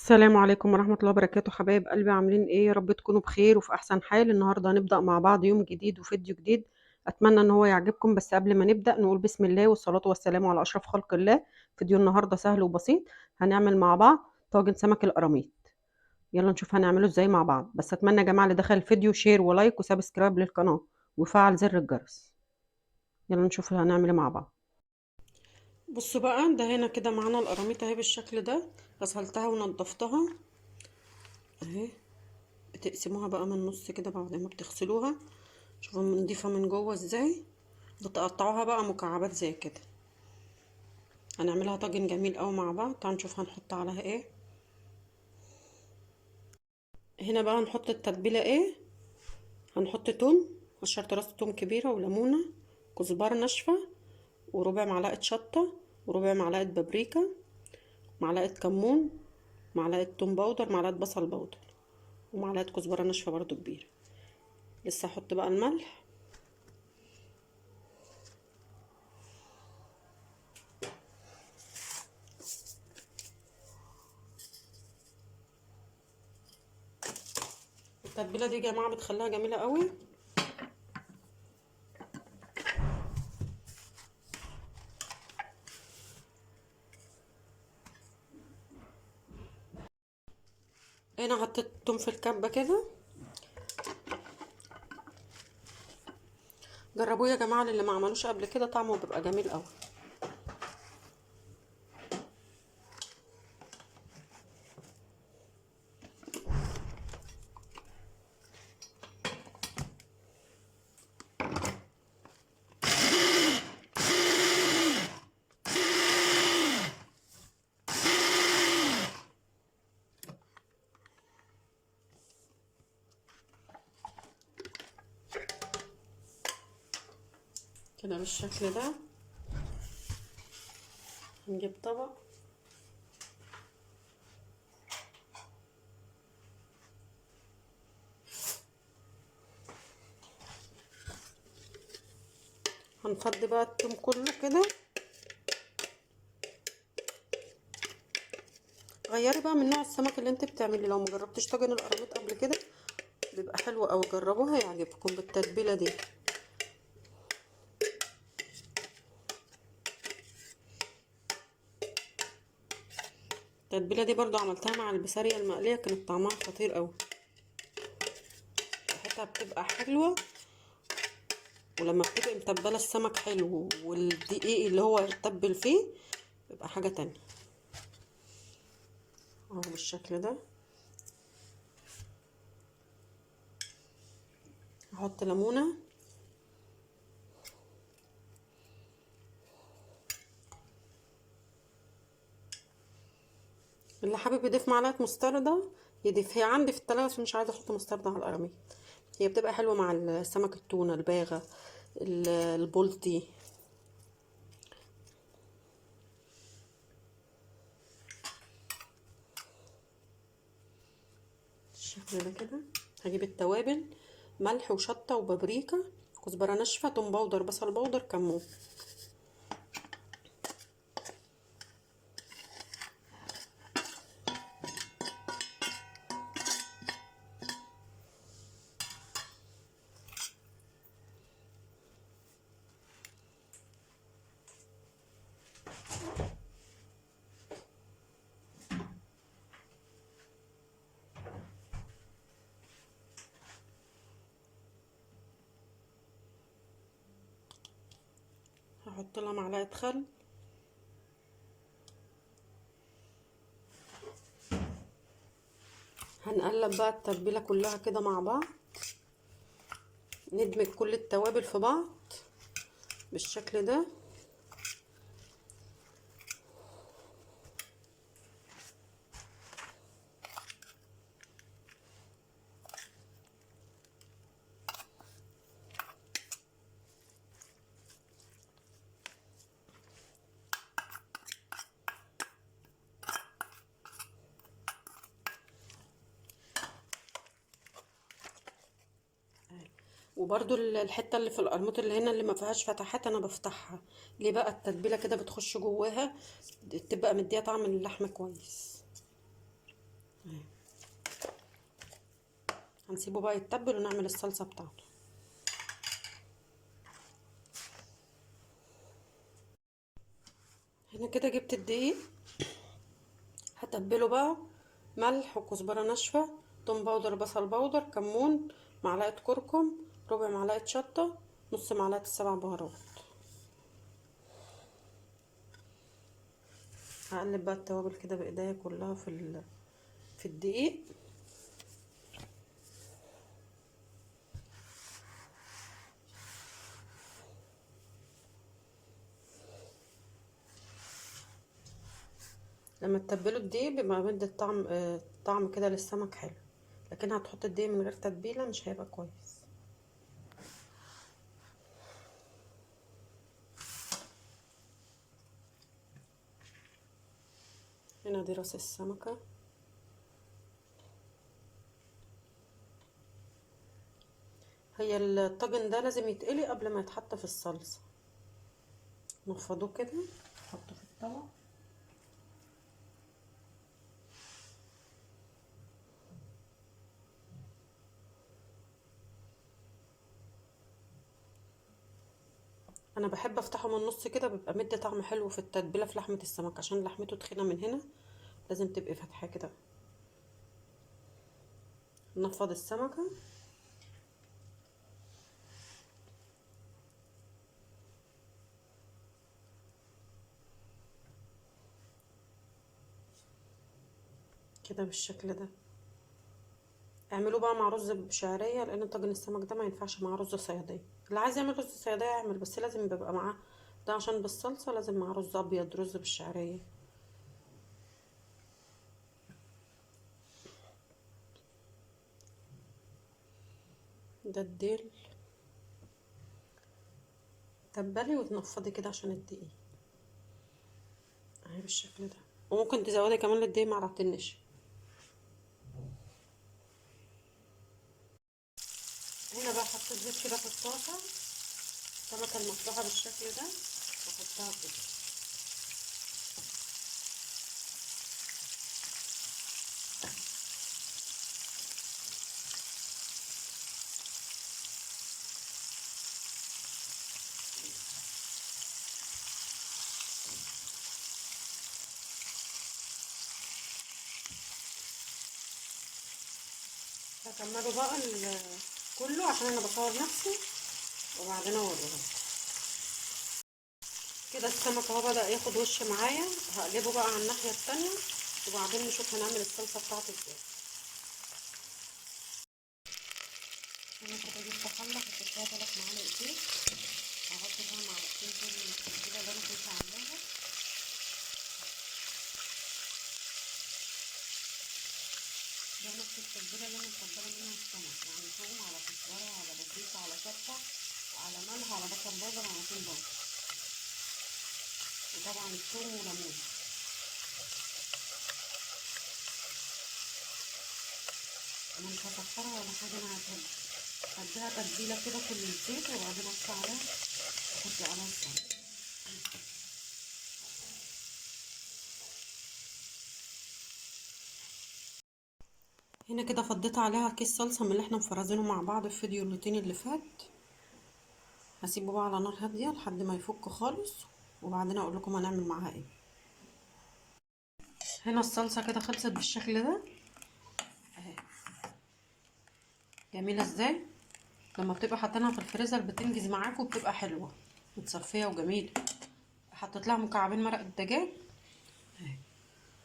السلام عليكم ورحمة الله وبركاته، حبايب قلبي عاملين ايه؟ يا رب تكونوا بخير وفي احسن حال. النهارده هنبدأ مع بعض يوم جديد وفيديو جديد. اتمنى ان هو يعجبكم، بس قبل ما نبدأ نقول بسم الله والصلاة والسلام على اشرف خلق الله. فيديو النهارده سهل وبسيط. هنعمل مع بعض طاجن سمك القراميط. يلا نشوف هنعمله ازاي مع بعض. بس اتمنى يا جماعة اللي دخل الفيديو شير ولايك وسبسكرايب للقناة وفعل زر الجرس. يلا نشوف هنعمل ايه مع بعض. بصوا بقى، ده هنا كده معانا القراميط اهي بالشكل ده. غسلتها ونضفتها اهي. بتقسموها بقى من النص كده بعد ما بتغسلوها. شوفوا نضيفها من جوه ازاي. بتقطعوها بقى مكعبات زي كده. هنعملها طاجن جميل قوي مع بعض. تعالوا نشوف هنحط عليها ايه. هنا بقى هنحط التتبيله ايه. هنحط توم، قشرة راس توم كبيره، وليمونه، كزبره ناشفه، وربع معلقه شطه، وربع معلقه بابريكا، معلقه كمون، معلقه توم باودر، معلقه بصل باودر، ومعلقه كزبره ناشفه برضو كبيره. لسه هحط بقى الملح. التتبيله دي يا جماعه بتخليها جميله قوي. هنا حطيت التوم في الكبه كده. جربوه يا جماعه، اللي ما عملوش قبل كده طعمه بيبقى جميل قوي. كده بالشكل ده. نجيب طبق. هنفضي بقى التوم كله كده. غيري بقى من نوع السمك اللي انت بتعملي. لو مجربتش طاجن القراميط قبل كده بيبقى حلو قوي، جربوها هيعجبكم بالتتبيله دي. التتبيله دي برضو عملتها مع البسارية المقليه، كانت طعمها خطير قوي. ريحتها بتبقى حلوه، ولما بتبقى متبله السمك حلو والدقيق اللي هو يتبل فيه بيبقى حاجه تانية. اهو بالشكل ده. هحط ليمونه. اللي حابب يضيف معلقه مستردة يضيف. هي عندي في التلاجة بس مش عايزه احط مستردة على القراميط. هي بتبقى حلوه مع السمك، التونه، الباغه، البلطي. بالشكل ده كده. هجيب التوابل: ملح وشطه وبابريكا، كزبره ناشفه، توم باودر، بصل باودر، كمون. هحط لها معلقه خل. هنقلب بقى التتبيله كلها كده مع بعض. ندمج كل التوابل في بعض بالشكل ده. وبرده الحته اللي في القرموط اللي هنا اللي ما فيهاش فتحات انا بفتحها. ليه بقى؟ التتبيله كده بتخش جواها، تبقى مديها طعم اللحمه كويس. اهي. هنسيبه بقى يتبل ونعمل الصلصه بتاعته. هنا كده جبت الدقيق، هتبله بقى ملح وكزبره ناشفه، توم باودر، بصل باودر، كمون، معلقه كركم، ربع معلقه شطه، نص معلقه السبع بهارات. هقلب بقى التوابل كده بايديا كلها في الدقيق. لما تتبلوا الدقيق بيبقى مدي طعم كده للسمك حلو، لكن هتحط الدقيق من غير تتبيله مش هيبقى كويس. هنا دي راس السمكه. هي الطاجن ده لازم يتقلي قبل ما يتحط في الصلصه. نفضوه كده، نحطه في الطبق. انا بحب افتحه من النص كده، بيبقى مدي طعم حلو في التتبيله في لحمه السمك، عشان لحمته تخينه من هنا لازم تبقي فاتحاه كده. نفض السمكه. كده بالشكل ده. اعملوه بقى مع رز بشعريه، لان طاجن السمك ده ما ينفعش مع رز صياديه. اللي عايز يعمل رز صياديه يعمل، بس لازم يبقى معاه ده، عشان بالصلصه لازم مع رز ابيض، رز بالشعريه. ده الديل. تبلي وتنفضي كده عشان الدقيق. اهي بالشكل ده. وممكن تزودي كمان للدقيق معلقتين نشا. هنا بقى حطيت زيت كده في الطاسه، السمكه المفتوحه بالشكل ده واحطها كده. هكمله بقى كله عشان انا بصور نفسي، وبعدين اوريهم. كده السمك اهو بدأ ياخد وش معايا، هقلبه بقى على الناحيه التانية وبعدين نشوف هنعمل الصلصه بتاعته ازاي. انا كده جبت حله، حطيت فيها 3 معالق زيت، هحط فيها معلقتين زيت من التتبيله اللي انا كنت عاملاها. ده نفس التتبيله اللي انا متبله منها السمك، يعني ثوم على كزبره على بطيخ على شطه على ملح على بصل باودر على توم باودر، وطبعا الثوم وليمون. انا مش هكترها ولا حاجه، انا هديها تتبيله كده في الزيت وبعدين احط عليها، احط عليها السمك. هنا كده فضيت عليها كيس صلصه من اللي احنا مفرزينه مع بعض في فيديو الروتين اللي فات. هسيبه بقى على نار هاديه لحد ما يفك خالص، وبعدين اقول لكم هنعمل معاها ايه. هنا الصلصه كده خلصت بالشكل ده اهي. جميله ازاي؟ لما بتبقى حاطينها في الفريزر بتنجز معاكم وبتبقى حلوه متصفيه وجميله. حطيت لها مكعبين مرق الدجاج اهي،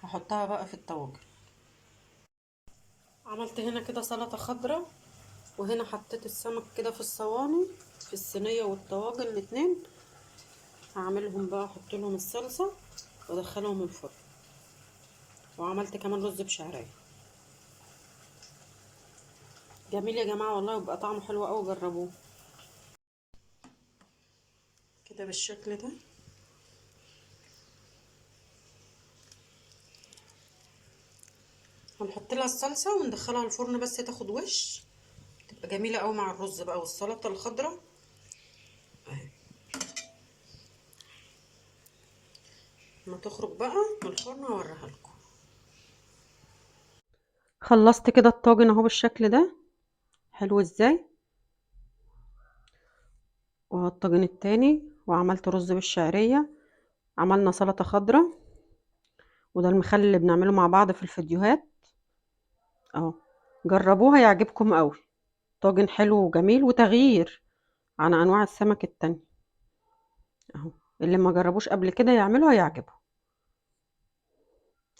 هحطها بقى في الطواجن. عملت هنا كده سلطه خضراء، وهنا حطيت السمك كده في الصواني، في الصينيه والطواجن الاتنين. هعملهم بقى، احط لهم الصلصه وادخلهم الفرن. وعملت كمان رز بشعريه. جميل يا جماعه والله، بيبقى طعمه حلو قوي، جربوه. كده بالشكل ده. هنحط لها الصلصه وندخلها الفرن بس تاخد وش، تبقى جميله قوي مع الرز بقى والسلطه الخضراء اهي. لما تخرج بقى من الفرن هوريها لكم. خلصت كده الطاجن اهو بالشكل ده، حلو ازاي. والطاجن التاني، وعملت رز بالشعرية، عملنا سلطة خضراء، وده المخلل اللي بنعمله مع بعض في الفيديوهات اهو. جربوها يعجبكم قوي. طاجن حلو وجميل وتغيير عن انواع السمك التانية اهو. اللي ما جربوش قبل كده يعمله هيعجبه.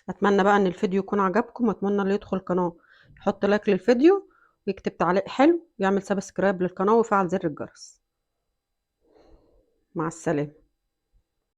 اتمنى بقى ان الفيديو يكون عجبكم، واتمنى اللي يدخل القناة يحط لايك للفيديو، ويكتب تعليق حلو، ويعمل سبسكرايب للقناة ويفعل زر الجرس. مع السلامة.